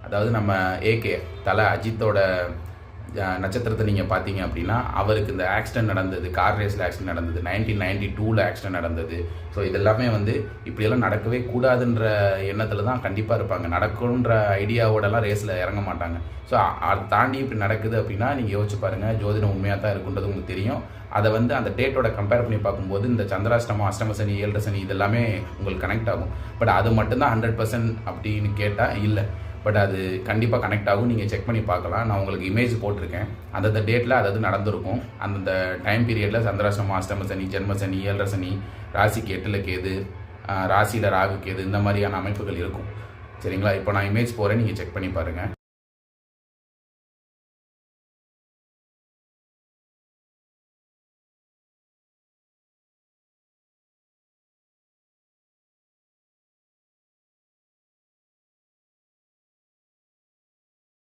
அதாவது நம்ம ஏகே தலை அஜித்தோட நட்சத்திரத்தை நீங்கள் பார்த்தீங்க அப்படின்னா அவருக்கு இந்த ஆக்சிடென்ட் நடந்தது, கார் ரேஸில் ஆக்சிடென்ட் நடந்தது, 1992 ஆக்சிடென்ட் நடந்தது. ஸோ இதெல்லாமே வந்து இப்படியெல்லாம் நடக்கவே கூடாதுன்ற எண்ணத்தில் தான் கண்டிப்பாக இருப்பாங்க. நடக்குன்ற ஐடியாவோடலாம் ரேஸில் இறங்க மாட்டாங்க. ஸோ அதை தாண்டி இப்படி நடக்குது அப்படின்னா நீங்கள் யோசிச்சு பாருங்கள், ஜோதிடம் உண்மையாக தான் இருக்குன்றது உங்களுக்கு தெரியும். அதை வந்து அந்த டேட்டோட கம்பேர் பண்ணி பார்க்கும்போது இந்த சந்திராஷ்டமம், அஷ்டம சனி, ஏழரை சனி இதெல்லாமே உங்களுக்கு கனெக்ட் ஆகும். பட் அது மட்டும்தான் 100% அப்படின்னு கேட்டால் இல்லை. பட் அது கண்டிப்பாக கனெக்ட் ஆகும். நீங்கள் செக் பண்ணி பார்க்கலாம். நான் உங்களுக்கு இமேஜ் போட்டிருக்கேன். அந்தந்த டேட்டில் அதாவது நடந்திருக்கும். அந்தந்த டைம் பீரியடில் சந்திராஷ்டமம், அஷ்டம சனி, ஜென்ம சனி, ஏழரை சனி, ராசிக்கு 8ல் கேது, ராசியில் ராகு கேது, இந்த மாதிரியான அமைப்புகள் இருக்கும். சரிங்களா? இப்போ நான் இமேஜ் போகிறேன், நீங்கள் செக் பண்ணி பாருங்கள்.